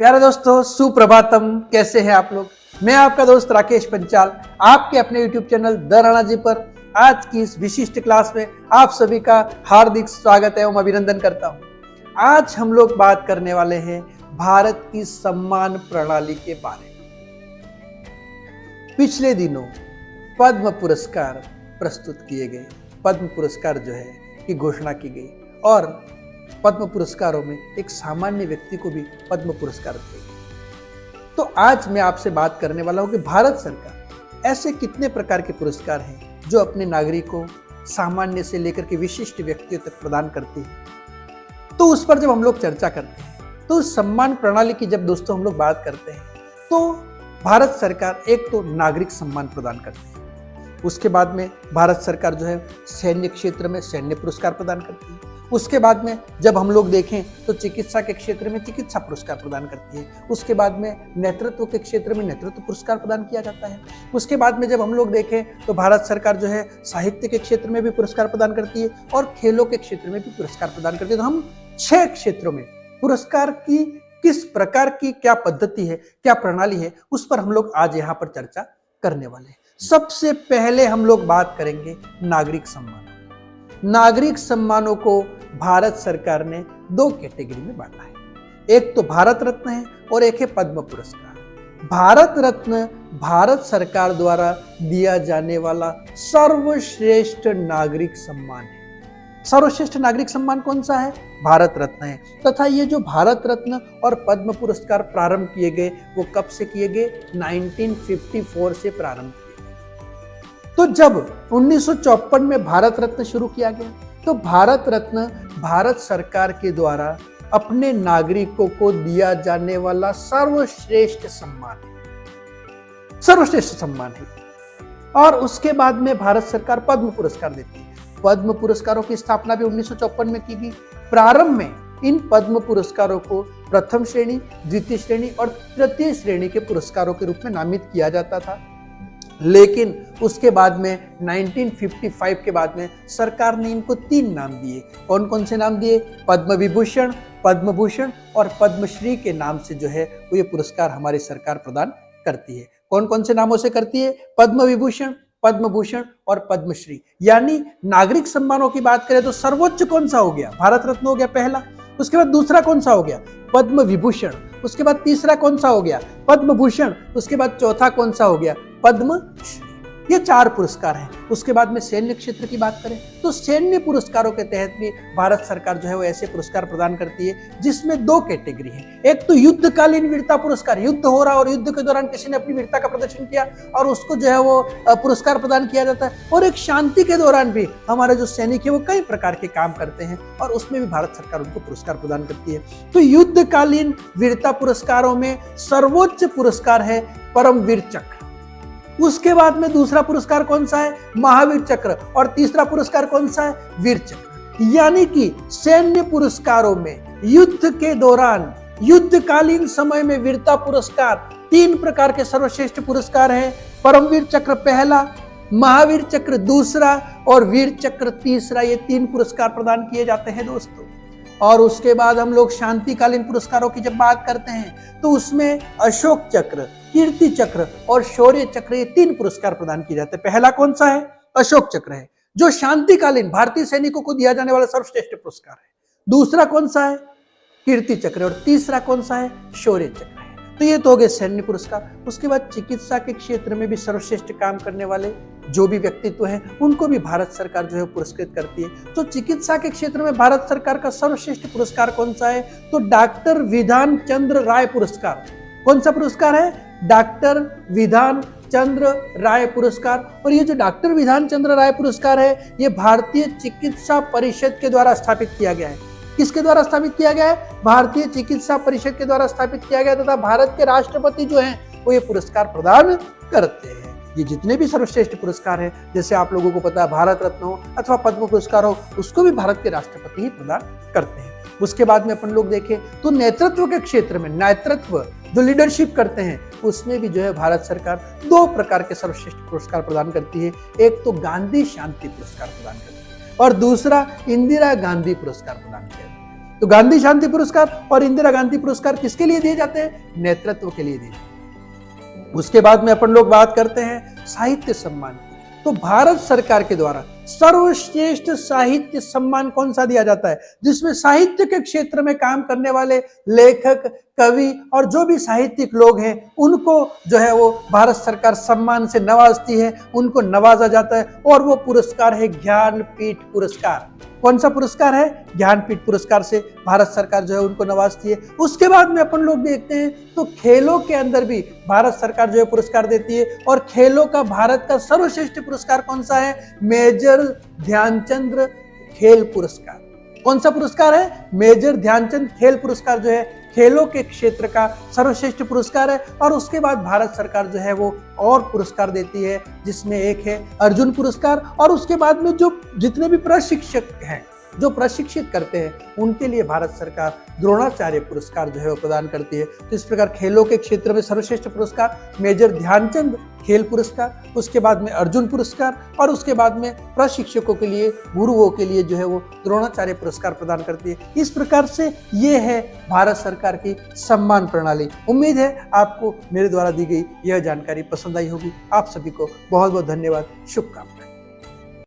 प्यारे दोस्तों, सुप्रभातम। कैसे हैं आप लोग? मैं आपका दोस्त राकेश पंचाल आपके अपने YouTube channel the Rana ji पर आज की इस विशिष्ट क्लास में आप सभी का हार्दिक स्वागत एवं अभिनंदन करता हूं। आज हम लोग बात करने वाले हैं भारत की सम्मान प्रणाली के बारे में। पिछले दिनों पद्म पुरस्कार प्रस्तुत किए गए, पद्म पुरस्कार जो है की घोषणा की गई और पद्म पुरस्कारों में एक सामान्य व्यक्ति को भी पद्म पुरस्कार दिए गए। तो आज मैं आपसे बात करने वाला हूं कि भारत सरकार ऐसे कितने प्रकार के पुरस्कार हैं जो अपने नागरिकों, सामान्य से लेकर के विशिष्ट व्यक्तियों तक प्रदान करती है। तो उस पर जब हम लोग चर्चा करते हैं तो सम्मान प्रणाली की जब दोस्तों हम लोग बात करते हैं तो भारत सरकार एक तो नागरिक सम्मान प्रदान करती है, उसके बाद में भारत सरकार जो है सैन्य क्षेत्र में सैन्य पुरस्कार प्रदान करती है, उसके बाद में जब हम लोग देखें तो चिकित्सा के क्षेत्र में चिकित्सा पुरस्कार प्रदान करती है, उसके बाद में नेतृत्व के क्षेत्र में नेतृत्व पुरस्कार प्रदान किया जाता है, उसके बाद में जब हम लोग देखें तो भारत सरकार जो है साहित्य के क्षेत्र में भी पुरस्कार प्रदान करती है और खेलों के क्षेत्र में भी पुरस्कार प्रदान करती है। तो हम 6 क्षेत्रों में पुरस्कार की किस प्रकार की क्या पद्धति है, क्या प्रणाली है, उस पर हम लोग आज यहाँ पर चर्चा करने वाले हैं। सबसे पहले हम लोग बात करेंगे नागरिक सम्मान। नागरिक सम्मानों को भारत सरकार ने 2 कैटेगरी में बांटा है। एक तो भारत रत्न है और एक है पद्म पुरस्कार। भारत रत्न भारत सरकार द्वारा दिया जाने वाला सर्वश्रेष्ठ नागरिक सम्मान है। सर्वश्रेष्ठ नागरिक सम्मान कौन सा है? भारत रत्न है। तथा ये जो भारत रत्न और पद्म पुरस्कार प्रारंभ किए गए वो कब से किए गए? 1954 से प्रारंभ किए गए। तो जब 1954 में भारत रत्न शुरू किया गया तो भारत रत्न भारत सरकार के द्वारा अपने नागरिकों को दिया जाने वाला सर्वश्रेष्ठ सम्मान है, सर्वश्रेष्ठ सम्मान है। और उसके बाद में भारत सरकार पद्म पुरस्कार देती है। पद्म पुरस्कारों की स्थापना भी 1954 में की गई। प्रारंभ में इन पद्म पुरस्कारों को प्रथम श्रेणी, द्वितीय श्रेणी और तृतीय श्रेणी के पुरस्कारों के रूप में नामित किया जाता था, लेकिन उसके बाद में 1955 के बाद में सरकार ने इनको 3 नाम दिए। कौन कौन से नाम दिए? पद्म विभूषण, पद्म भूषण और पद्मश्री के नाम से जो है वो ये पुरस्कार हमारी सरकार प्रदान करती है। कौन कौन से नामों से करती है? पद्म विभूषण, पद्म भूषण और पद्मश्री। यानी नागरिक सम्मानों की बात करें तो सर्वोच्च कौन सा हो गया? भारत रत्न हो गया पहला। उसके बाद दूसरा कौन सा हो गया? पद्म विभूषण। उसके बाद तीसरा कौन सा हो गया? पद्म भूषण। उसके बाद चौथा कौन सा हो गया? पद्मश्री। ये 4 पुरस्कार हैं। उसके बाद में सैन्य क्षेत्र की बात करें तो सैन्य पुरस्कारों के तहत भी भारत सरकार जो है वो ऐसे पुरस्कार प्रदान करती है जिसमें 2 कैटेगरी है। एक तो युद्धकालीन वीरता पुरस्कार, युद्ध हो रहा और युद्ध के दौरान किसी ने अपनी वीरता का प्रदर्शन किया और उसको जो है वो पुरस्कार प्रदान किया जाता है। और एक शांति के दौरान भी हमारे जो सैनिक है वो कई प्रकार के काम करते हैं और उसमें भी भारत सरकार उनको पुरस्कार प्रदान करती है। तो युद्धकालीन वीरता पुरस्कारों में सर्वोच्च पुरस्कार है परमवीर चक्र। उसके बाद में दूसरा पुरस्कार कौन सा है? महावीर चक्र। और तीसरा पुरस्कार कौन सा है? वीर चक्र। यानी कि सैन्य पुरस्कारों में युद्ध के दौरान, युद्धकालीन समय में वीरता पुरस्कार 3 प्रकार के सर्वश्रेष्ठ पुरस्कार हैं। परमवीर चक्र पहला, महावीर चक्र दूसरा और वीर चक्र तीसरा। ये 3 पुरस्कार प्रदान किए जाते हैं दोस्तों। और उसके बाद हम लोग शांतिकालीन पुरस्कारों की जब बात करते हैं तो उसमें अशोक चक्र, कीर्ति चक्र और शौर्य चक्र, ये 3 पुरस्कार प्रदान किए जाते हैं। पहला कौन सा है? अशोक चक्र है जो शांतिकालीन भारतीय सैनिकों को दिया जाने वाला सर्वश्रेष्ठ पुरस्कार है। दूसरा कौन सा है? कीर्ति चक्र। और तीसरा कौन सा है? शौर्य चक्र है। तो ये तो हो गए सैन्य पुरस्कार। उसके बाद चिकित्सा के क्षेत्र में भी सर्वश्रेष्ठ काम करने वाले जो भी व्यक्तित्व हैं उनको भी भारत सरकार जो है पुरस्कृत करती है। तो चिकित्सा के क्षेत्र में भारत सरकार का सर्वश्रेष्ठ पुरस्कार कौन सा है? तो डॉक्टर विधान चंद्र राय पुरस्कार। कौन सा पुरस्कार है? डॉक्टर विधान चंद्र राय पुरस्कार। और ये जो डॉक्टर विधान चंद्र राय पुरस्कार है ये भारतीय चिकित्सा परिषद के द्वारा स्थापित किया गया है। किसके द्वारा स्थापित किया गया है? भारतीय चिकित्सा परिषद के द्वारा स्थापित किया गया तथा भारत के राष्ट्रपति जो हैं वो ये पुरस्कार प्रदान करते हैं। ये जितने भी सर्वश्रेष्ठ पुरस्कार हैं, जैसे आप लोगों को पता है भारत रत्न हो अथवा पद्म पुरस्कार हो, उसको भी भारत के राष्ट्रपति ही प्रदान करते हैं। उसके बाद में अपन लोग देखें तो नेतृत्व के क्षेत्र में, नेतृत्व जो लीडरशिप करते हैं उसमें भी जो है भारत सरकार 2 प्रकार के सर्वश्रेष्ठ पुरस्कार प्रदान करती है। एक तो गांधी शांति पुरस्कार प्रदान करती है और दूसरा इंदिरा गांधी पुरस्कार प्रदान किया जाता है। तो गांधी शांति पुरस्कार और इंदिरा गांधी पुरस्कार किसके लिए दिए जाते हैं? नेतृत्व के लिए दिए जाते हैं। उसके बाद में अपन लोग बात करते हैं साहित्य सम्मान की। तो भारत सरकार के द्वारा सर्वश्रेष्ठ साहित्य सम्मान कौन सा दिया जाता है? जिसमें साहित्य के क्षेत्र में काम करने वाले लेखक, कवि और जो भी साहित्यिक लोग हैं उनको जो है वो भारत सरकार सम्मान से नवाजती है, उनको नवाजा जाता है। और वो पुरस्कार है ज्ञानपीठ पुरस्कार। कौन सा पुरस्कार है? ज्ञानपीठ पुरस्कार से भारत सरकार जो है उनको नवाजती है। उसके बाद में अपन लोग देखते हैं तो खेलों के अंदर भी भारत सरकार जो है पुरस्कार देती है। और खेलों का भारत का सर्वश्रेष्ठ पुरस्कार कौन सा है? मेजर ध्यानचंद खेल पुरस्कार। कौन सा पुरस्कार है? मेजर ध्यानचंद खेल पुरस्कार जो है खेलों के क्षेत्र का सर्वश्रेष्ठ पुरस्कार है। और उसके बाद भारत सरकार जो है वो और पुरस्कार देती है, जिसमें एक है अर्जुन पुरस्कार। और उसके बाद में जो जितने भी प्रशिक्षक हैं जो प्रशिक्षित करते हैं उनके लिए भारत सरकार द्रोणाचार्य पुरस्कार जो है वो प्रदान करती है। तो इस प्रकार खेलों के क्षेत्र में सर्वश्रेष्ठ पुरस्कार मेजर ध्यानचंद खेल पुरस्कार, उसके बाद में अर्जुन पुरस्कार और उसके बाद में प्रशिक्षकों के लिए, गुरुओं के लिए जो है वो द्रोणाचार्य पुरस्कार प्रदान करती है। इस प्रकार से ये है भारत सरकार की सम्मान प्रणाली। उम्मीद है आपको मेरे द्वारा दी गई यह जानकारी पसंद आई होगी। आप सभी को बहुत बहुत धन्यवाद, शुभकामनाएं।